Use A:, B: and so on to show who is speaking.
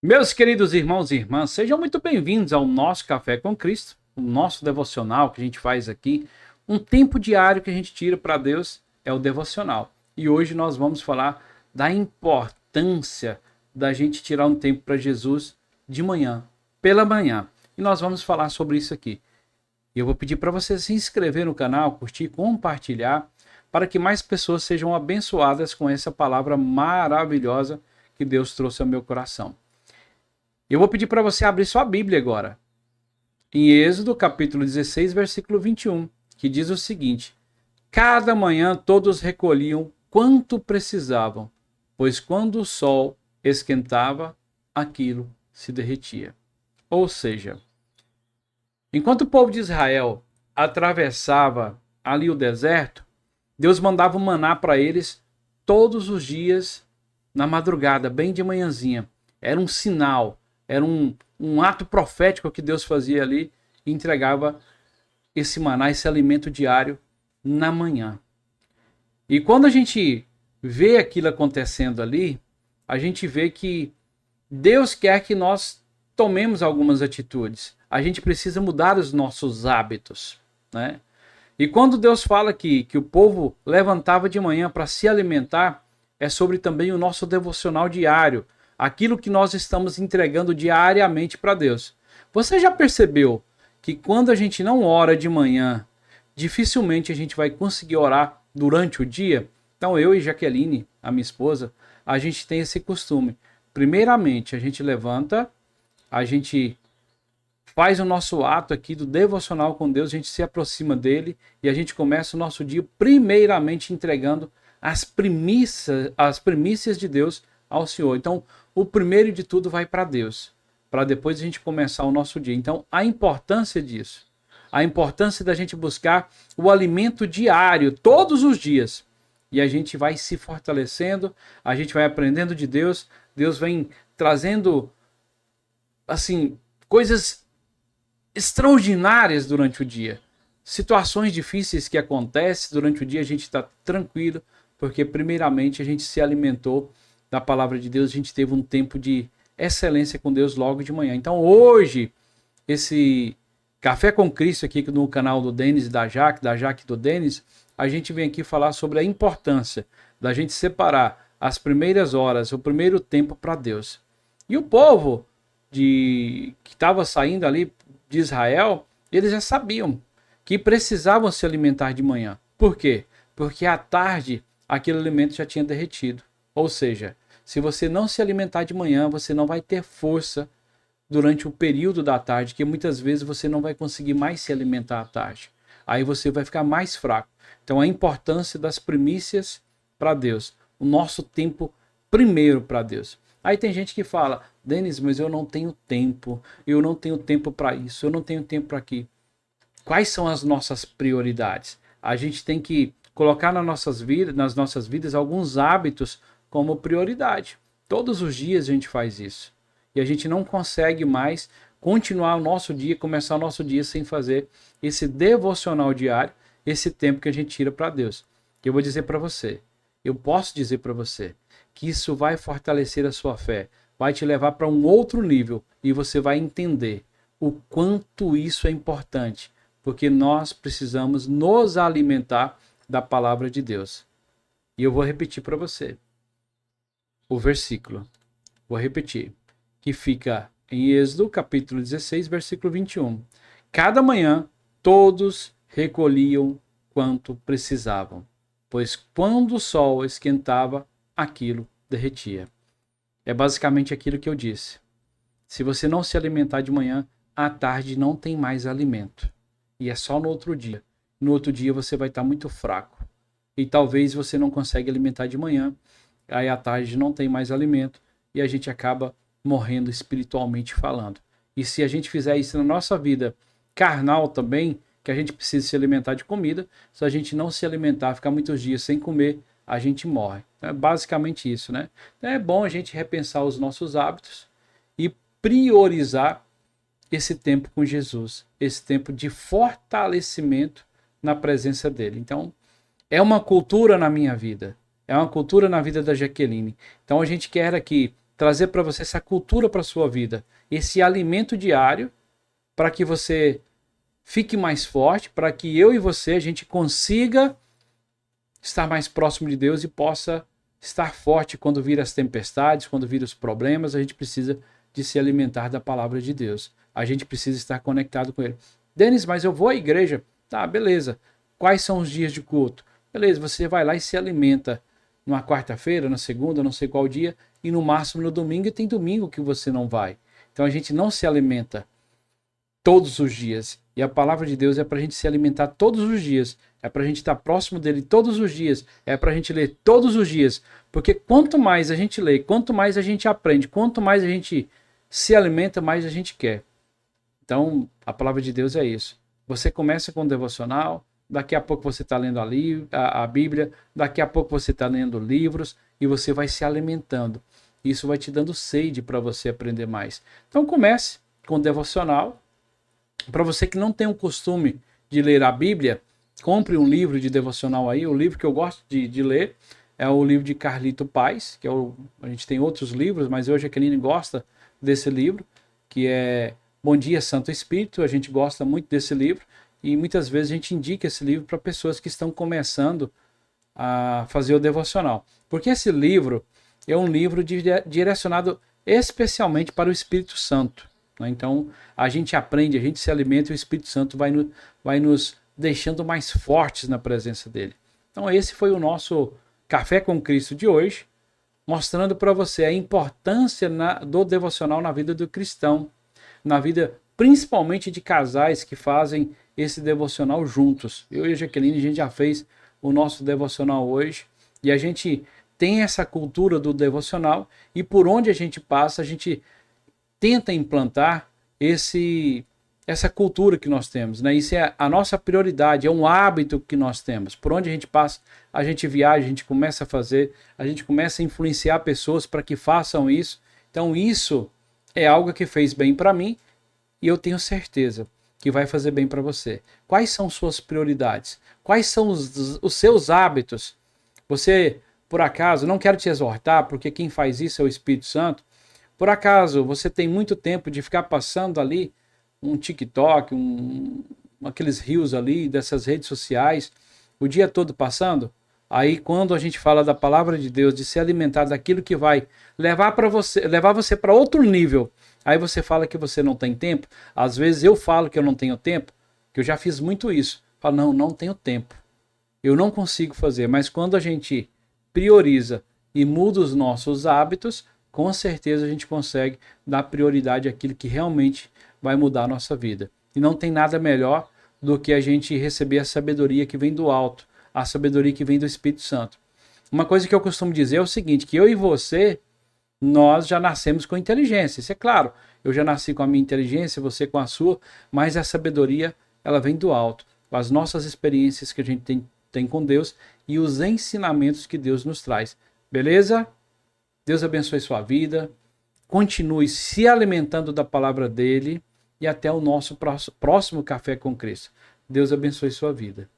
A: Meus queridos irmãos e irmãs, sejam muito bem-vindos ao nosso Café com Cristo, o nosso devocional que a gente faz aqui. Um tempo diário que a gente tira para Deus é o devocional. E hoje nós vamos falar da importância da gente tirar um tempo para Jesus de manhã, pela manhã. E nós vamos falar sobre isso aqui. E eu vou pedir para você se inscrever no canal, curtir, compartilhar, para que mais pessoas sejam abençoadas com essa palavra maravilhosa que Deus trouxe ao meu coração. Eu vou pedir para você abrir sua Bíblia agora, em Êxodo, capítulo 16, versículo 21, que diz o seguinte: Cada manhã todos recolhiam quanto precisavam, pois quando o sol esquentava, aquilo se derretia. Ou seja, enquanto o povo de Israel atravessava ali o deserto, Deus mandava o maná para eles todos os dias na madrugada, bem de manhãzinha. Era um sinal, era um ato profético que Deus fazia ali e entregava esse maná, esse alimento diário na manhã. E quando a gente vê aquilo acontecendo ali, a gente vê que Deus quer que nós tomemos algumas atitudes. A gente precisa mudar os nossos hábitos, né? E quando Deus fala que o povo levantava de manhã para se alimentar, é sobre também o nosso devocional diário, aquilo que nós estamos entregando diariamente para Deus. Você já percebeu que quando a gente não ora de manhã, dificilmente a gente vai conseguir orar durante o dia? Então eu e Jaqueline, a minha esposa, a gente tem esse costume. Primeiramente, a gente levanta, a gente faz o nosso ato aqui do devocional com Deus, a gente se aproxima dele e a gente começa o nosso dia primeiramente entregando as primícias de Deus ao Senhor. Então, o primeiro de tudo vai para Deus, para depois a gente começar o nosso dia. Então, a importância disso, a importância da gente buscar o alimento diário, todos os dias. E a gente vai se fortalecendo, a gente vai aprendendo de Deus, Deus vem trazendo, assim, coisas extraordinárias durante o dia. Situações difíceis que acontecem durante o dia, a gente está tranquilo, porque primeiramente a gente se alimentou da palavra de Deus, a gente teve um tempo de excelência com Deus logo de manhã. Então hoje, esse Café com Cristo aqui no canal do Denis e da Jaque e do Denis, a gente vem aqui falar sobre a importância da gente separar as primeiras horas, o primeiro tempo para Deus. E o povo que estava saindo ali de Israel, eles já sabiam que precisavam se alimentar de manhã. Por quê? Porque à tarde aquele alimento já tinha derretido. Ou seja, se você não se alimentar de manhã, você não vai ter força durante o período da tarde, que muitas vezes você não vai conseguir mais se alimentar à tarde. Aí você vai ficar mais fraco. Então a importância das primícias para Deus, o nosso tempo primeiro para Deus. Aí tem gente que fala: Denis, mas eu não tenho tempo para isso, eu não tenho tempo para aqui. Quais são as nossas prioridades? A gente tem que colocar nas nossas vidas alguns hábitos como prioridade. Todos os dias a gente faz isso. E a gente não consegue mais continuar o nosso dia, começar o nosso dia sem fazer esse devocional diário, esse tempo que a gente tira para Deus. Eu vou dizer para você, eu posso dizer para você, que isso vai fortalecer a sua fé, vai te levar para um outro nível e você vai entender o quanto isso é importante, porque nós precisamos nos alimentar da palavra de Deus. E eu vou repetir para você o versículo. Vou repetir, que fica em Êxodo, capítulo 16, versículo 21. Cada manhã todos recolhiam quanto precisavam, pois quando o sol esquentava, aquilo derretia. É basicamente aquilo que eu disse. Se você não se alimentar de manhã, à tarde não tem mais alimento. E é só no outro dia. No outro dia você vai estar muito fraco. E talvez você não consiga alimentar de manhã, aí à tarde não tem mais alimento e a gente acaba morrendo espiritualmente falando. E se a gente fizer isso na nossa vida carnal também, que a gente precisa se alimentar de comida, se a gente não se alimentar, ficar muitos dias sem comer, a gente morre. É basicamente isso, né? É bom a gente repensar os nossos hábitos e priorizar esse tempo com Jesus, esse tempo de fortalecimento na presença dele. Então, é uma cultura na minha vida, é uma cultura na vida da Jaqueline. Então, a gente quer aqui trazer para você essa cultura para a sua vida, esse alimento diário, para que você fique mais forte, para que eu e você, a gente consiga estar mais próximo de Deus e possa estar forte quando vir as tempestades, quando vir os problemas. A gente precisa de se alimentar da palavra de Deus. A gente precisa estar conectado com Ele. Denis, mas eu vou à igreja. Tá, beleza. Quais são os dias de culto? Beleza, você vai lá e se alimenta numa quarta-feira, na segunda, não sei qual dia, e no máximo no domingo, e tem domingo que você não vai. Então a gente não se alimenta todos os dias. E a palavra de Deus é para a gente se alimentar todos os dias. É para a gente estar próximo dele todos os dias. É para a gente ler todos os dias. Porque quanto mais a gente lê, quanto mais a gente aprende, quanto mais a gente se alimenta, mais a gente quer. Então, a palavra de Deus é isso. Você começa com o devocional, daqui a pouco você está lendo a Bíblia, daqui a pouco você está lendo livros e você vai se alimentando. Isso vai te dando sede para você aprender mais. Então, comece com o devocional. Para você que não tem o costume de ler a Bíblia, compre um livro de devocional aí. O livro que eu gosto de ler é o livro de Carlito Paz, que a gente tem outros livros, mas hoje a Jaqueline gosta desse livro, que é Bom Dia, Santo Espírito. A gente gosta muito desse livro e muitas vezes a gente indica esse livro para pessoas que estão começando a fazer o devocional. Porque esse livro é um livro direcionado especialmente para o Espírito Santo. Então, a gente aprende, a gente se alimenta e o Espírito Santo vai nos deixando mais fortes na presença dele. Então, esse foi o nosso Café com Cristo de hoje, mostrando para você a importância do devocional na vida do cristão, na vida principalmente de casais que fazem esse devocional juntos. Eu e a Jaqueline, a gente já fez o nosso devocional hoje e a gente tem essa cultura do devocional e por onde a gente passa, a gente tenta implantar essa cultura que nós temos, né? Isso é a nossa prioridade, é um hábito que nós temos. Por onde a gente passa, a gente viaja, a gente começa a fazer, a gente começa a influenciar pessoas para que façam isso. Então isso é algo que fez bem para mim e eu tenho certeza que vai fazer bem para você. Quais são suas prioridades? Quais são os seus hábitos? Você, por acaso, não quero te exortar, porque quem faz isso é o Espírito Santo. Por acaso, você tem muito tempo de ficar passando ali um TikTok, aqueles reels ali dessas redes sociais, o dia todo passando? Aí quando a gente fala da palavra de Deus, de se alimentar daquilo que vai levar você para outro nível, aí você fala que você não tem tempo. Às vezes eu falo que eu não tenho tempo, que eu já fiz muito isso. Falo, não tenho tempo. Eu não consigo fazer. Mas quando a gente prioriza e muda os nossos hábitos, com certeza a gente consegue dar prioridade àquilo que realmente vai mudar a nossa vida. E não tem nada melhor do que a gente receber a sabedoria que vem do alto, a sabedoria que vem do Espírito Santo. Uma coisa que eu costumo dizer é o seguinte, que eu e você, nós já nascemos com inteligência. Isso é claro, eu já nasci com a minha inteligência, você com a sua, mas a sabedoria, ela vem do alto. As nossas experiências que a gente tem com Deus e os ensinamentos que Deus nos traz. Beleza? Deus abençoe sua vida, continue se alimentando da palavra dele e até o nosso próximo Café com Cristo. Deus abençoe sua vida.